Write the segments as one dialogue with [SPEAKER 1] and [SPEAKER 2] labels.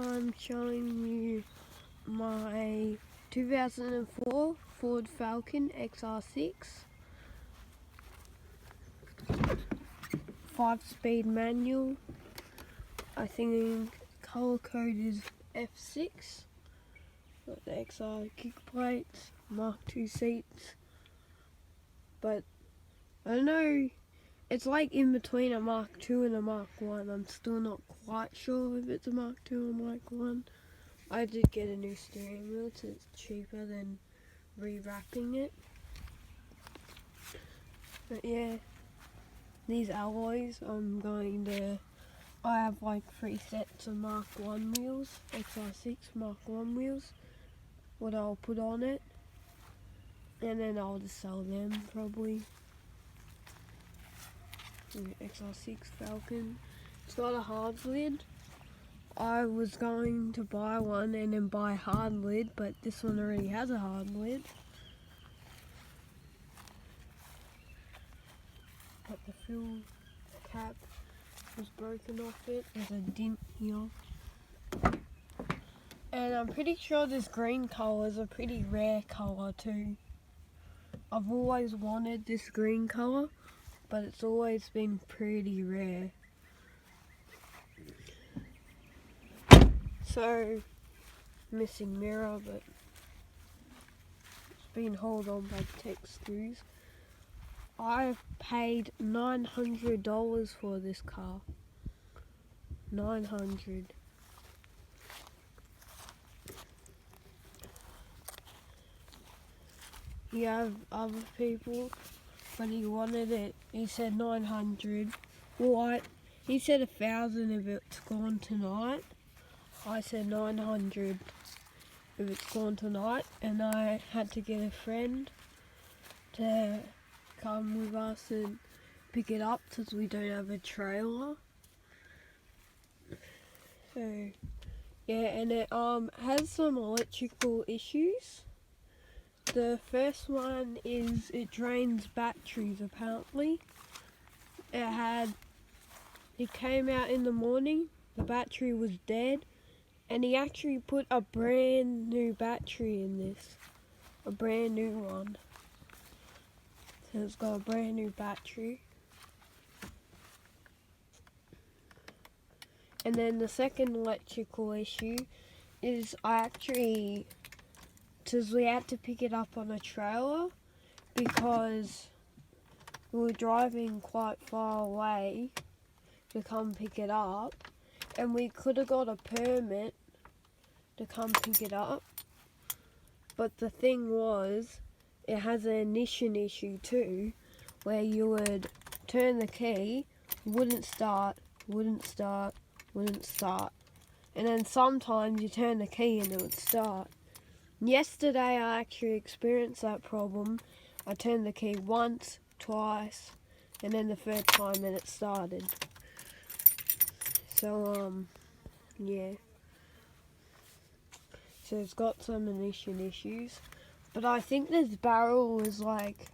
[SPEAKER 1] I'm showing you my 2004 Ford Falcon XR6 5-speed manual. I think colour code is F6. Got the XR kick plates, Mark II seats, but I don't know, it's like in between a Mark II and a Mark I. I'm still not quite sure if it's a Mark II or Mark I. I did get a new steering wheel, so it's cheaper than rewrapping it. But yeah, these alloys I have like 3 sets of Mark I wheels, XR6 Mark I wheels, what I'll put on it, and then I'll just sell them probably. XR6 Falcon. It's got a hard lid. I was going to buy one and then buy a hard lid, but this one already has a hard lid. But the fuel cap was broken off it. There's a dent here. And I'm pretty sure this green colour is a pretty rare colour too. I've always wanted this green colour, but it's always been pretty rare. So, missing mirror, but it's been held on by tech screws. I've paid $900 for this car. $900. You have other people, but he wanted it. He said 900. Well, he said 1,000 if it's gone tonight. I said 900 if it's gone tonight, and I had to get a friend to come with us and pick it up because we don't have a trailer. So yeah, and it has some electrical issues. The first one is it drains batteries apparently. It came out in the morning, the battery was dead, and he actually put a brand new battery in this. A brand new one. So it's got a brand new battery. And then the second electrical issue is because we had to pick it up on a trailer because we were driving quite far away to come pick it up, and we could have got a permit to come pick it up, but the thing was, it has an ignition issue too, where you would turn the key, wouldn't start, and then sometimes you turn the key and it would start. Yesterday I actually experienced that problem. I turned the key once, twice, and then the third time and it started. So yeah. So it's got some ignition issues. But I think the barrel's like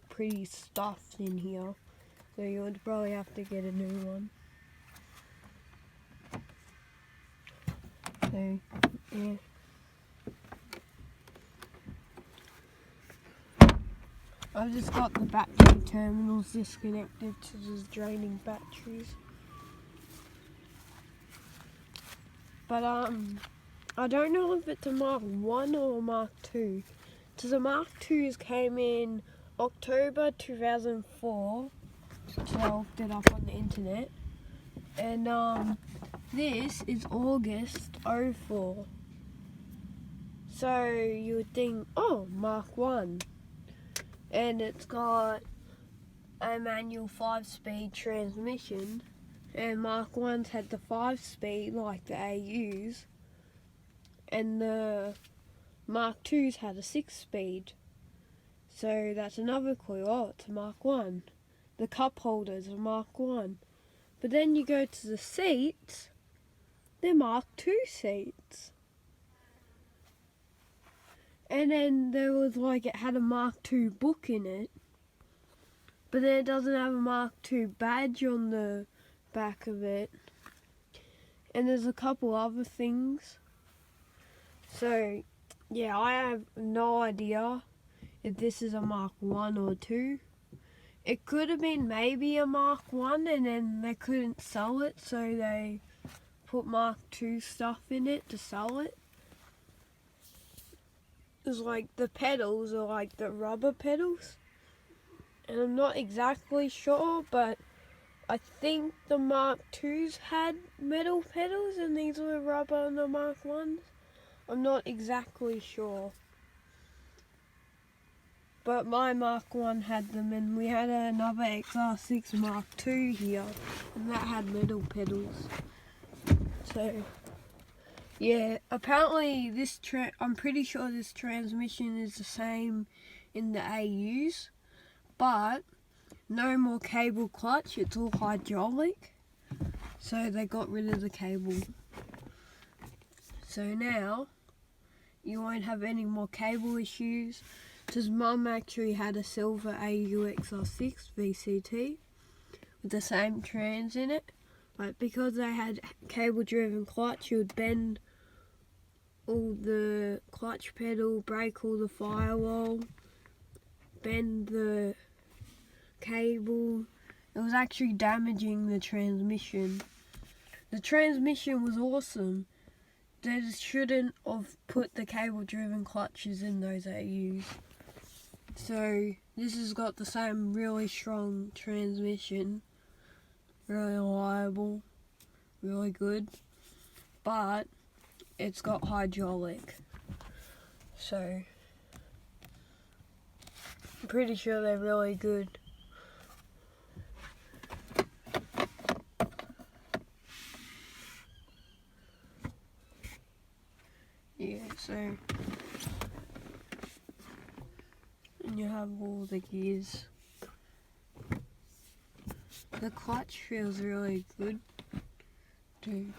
[SPEAKER 1] pretty stuffed in here. So you would probably have to get a new one. So yeah. I've just got the battery terminals disconnected to just draining batteries. But I don't know if it's a Mark I or a Mark II. So the Mark IIs came in October 2004. So I looked it up on the internet. And this is August 04. So you would think, oh, Mark I. And it's got a manual 5-speed transmission. And Mark I's had the 5-speed like the AUs. And the Mark II's had a 6-speed. So that's another clue. Oh, it's a Mark I. The cup holders are Mark I. But then you go to the seats, they're Mark II seats. And then there was it had a Mark II book in it. But then it doesn't have a Mark II badge on the back of it. and there's a couple other things. So yeah, I have no idea if this is a Mark 1 or 2. It could have been maybe a Mark 1 and then they couldn't sell it, so they put Mark 2 stuff in it to sell it. It's like the pedals are like the rubber pedals. And I'm not exactly sure, but I think the Mark 2s had metal pedals and these were rubber on the Mark 1s. I'm not exactly sure. But my Mark 1 had them, and we had another xr6 Mark 2 here, and that had metal pedals. So yeah, apparently I'm pretty sure this transmission is the same in the AUs, but no more cable clutch, it's all hydraulic. So they got rid of the cable. So now you won't have any more cable issues. Because Mum actually had a silver AU xr6 VCT with the same trans in it. But because they had cable driven clutch, you would bend all the clutch pedal, break all the firewall, bend the cable. It was actually damaging the transmission. The transmission was awesome. They just shouldn't have put the cable driven clutches in those AUs. So this has got the same really strong transmission, really reliable, really good, but it's got hydraulic. So I'm pretty sure they're really good. Yeah, so and you have all the gears. The clutch feels really good too.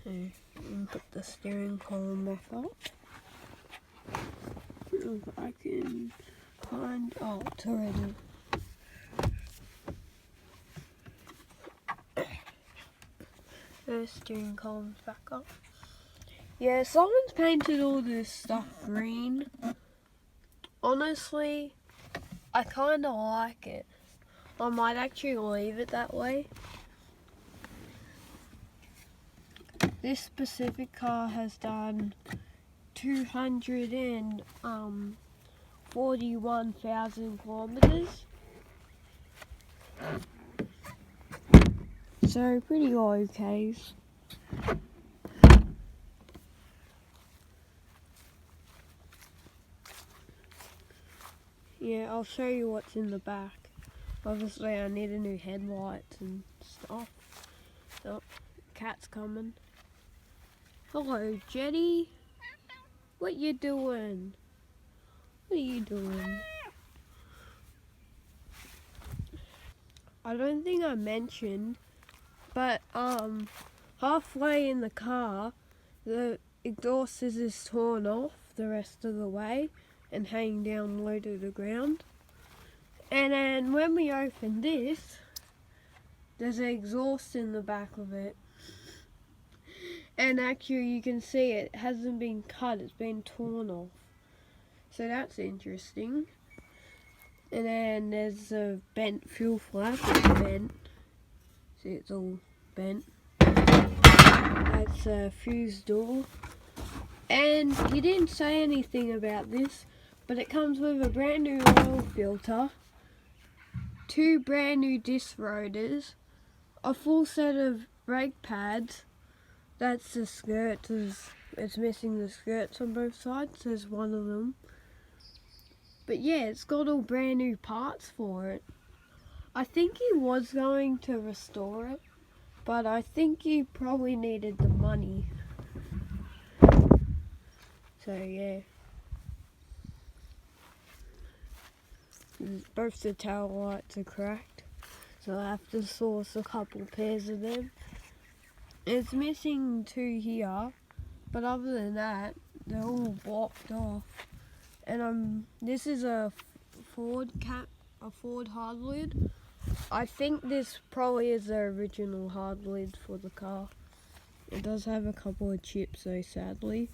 [SPEAKER 1] So you can put the steering column back up. If I can find, oh, it's already. The steering column's back up. Yeah, someone's painted all this stuff green. Honestly, I kind of like it. I might actually leave it that way. This specific car has done 241,000 kilometers. So pretty okay. Yeah, I'll show you what's in the back. Obviously I need a new headlights and stuff. Oh, cat's coming. Hello, Jetty. What you doing? What are you doing? I don't think I mentioned, but halfway in the car, the exhaust is torn off the rest of the way and hanging down low to the ground. And then when we open this, there's an exhaust in the back of it. And actually you can see it hasn't been cut, it's been torn off. So that's interesting. And then there's a bent fuel flap, it's bent. See, it's all bent. That's a fuse door. And he didn't say anything about this, but it comes with a brand new oil filter, 2 brand new disc rotors, a full set of brake pads. That's the skirts, it's missing the skirts on both sides, there's one of them. But yeah, it's got all brand new parts for it. I think he was going to restore it, but I think he probably needed the money. So yeah. Both the tail lights are cracked, so I have to source a couple pairs of them. It's missing 2 here, but other than that, they're all blocked off. And this is a Ford hard lid. I think this probably is the original hard lid for the car. It does have a couple of chips though, sadly,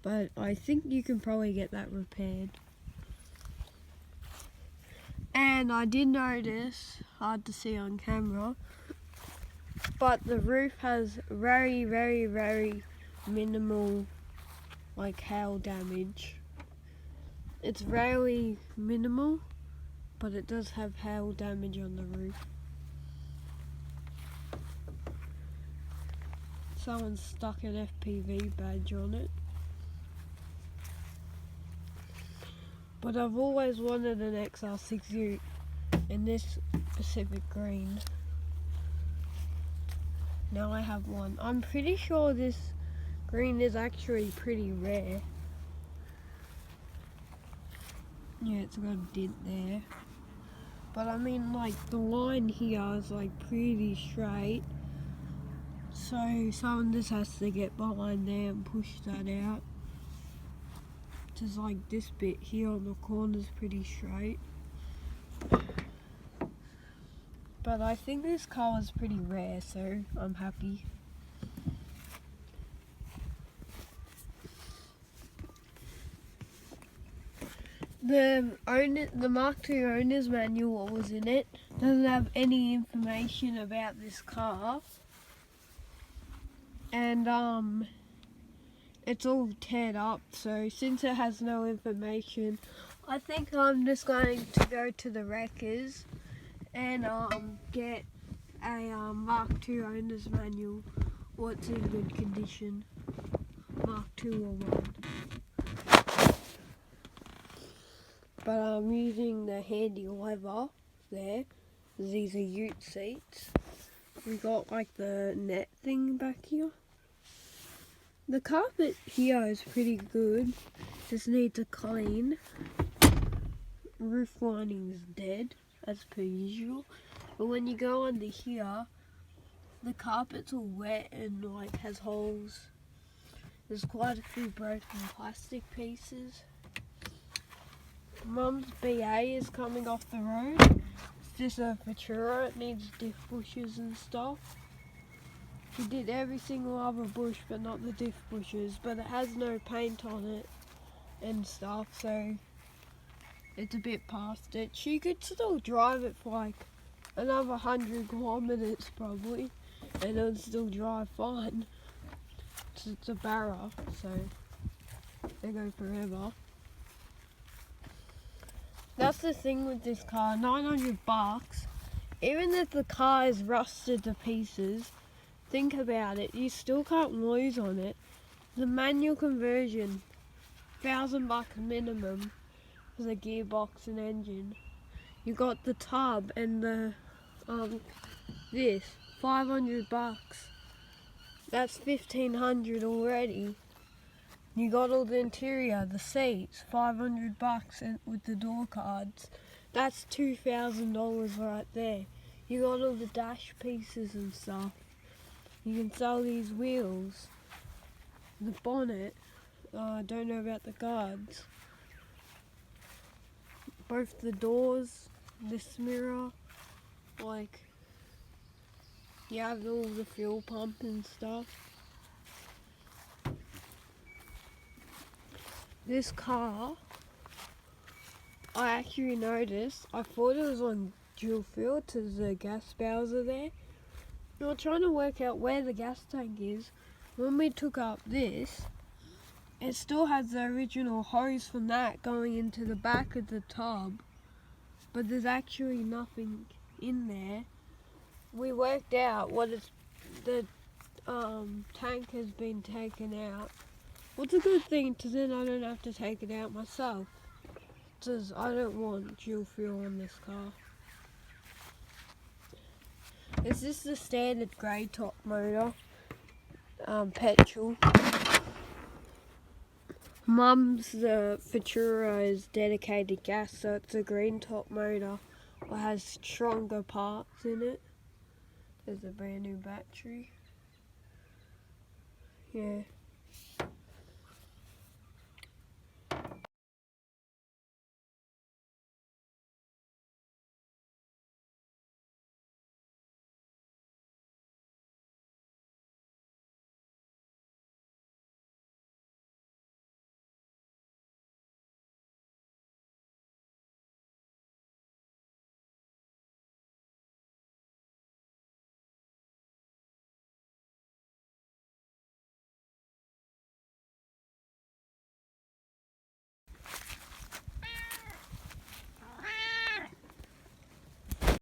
[SPEAKER 1] but I think you can probably get that repaired. And I did notice, hard to see on camera, but the roof has very, very, very minimal like hail damage. It's really minimal, but it does have hail damage on the roof. Someone stuck an FPV badge on it. But I've always wanted an XR6 ute in this Pacific green. Now I have one. I'm pretty sure this green is actually pretty rare. Yeah, it's got a dent there. But I mean, like, the line here is like pretty straight. So someone just has to get behind there and push that out. Just like this bit here on the corner is pretty straight. But I think this car is pretty rare, so I'm happy. The Mark II owner's manual, what was in it, doesn't have any information about this car. And it's all teared up, so since it has no information, I think I'm just going to go to the wreckers and get a Mark II owner's manual, or it's in good condition, Mark II or 1. But I'm using the handy lever there. These are ute seats. We got like the net thing back here. The carpet here is pretty good. Just needs a clean. Roof lining is dead, as per usual. But when you go under here, the carpet's all wet and like has holes. There's quite a few broken plastic pieces. Mum's BA is coming off the road. It's just a Futura, it needs diff bushes and stuff. She did every single other bush but not the diff bushes, but it has no paint on it and stuff, so it's a bit past it. She could still drive it for like another 100 kilometers probably, and it would still drive fine. It's a Barra, so they go forever. That's the thing with this car, $900. Even if the car is rusted to pieces, think about it, you still can't lose on it. The manual conversion, $1,000 minimum for the gearbox and engine. You got the tub and the this, $500. That's $1,500 already. You got all the interior, the seats, $500 and with the door cards. That's $2,000 right there. You got all the dash pieces and stuff. You can sell these wheels. The bonnet, I don't know about the guards. Both the doors, this mirror, like, you have all the fuel pump and stuff. This car, I actually noticed, I thought it was on dual fuel to the gas bowser there. We were trying to work out where the gas tank is. When we took up this, it still has the original hose from that going into the back of the tub, but there's actually nothing in there. We worked out what it's, the tank has been taken out. What's a good thing, because then I don't have to take it out myself. Because I don't want dual fuel on this car. Is this the standard grey top motor? Petrol. Mum's the Futura is dedicated gas, so it's a green top motor. It has stronger parts in it. There's a brand new battery. Yeah.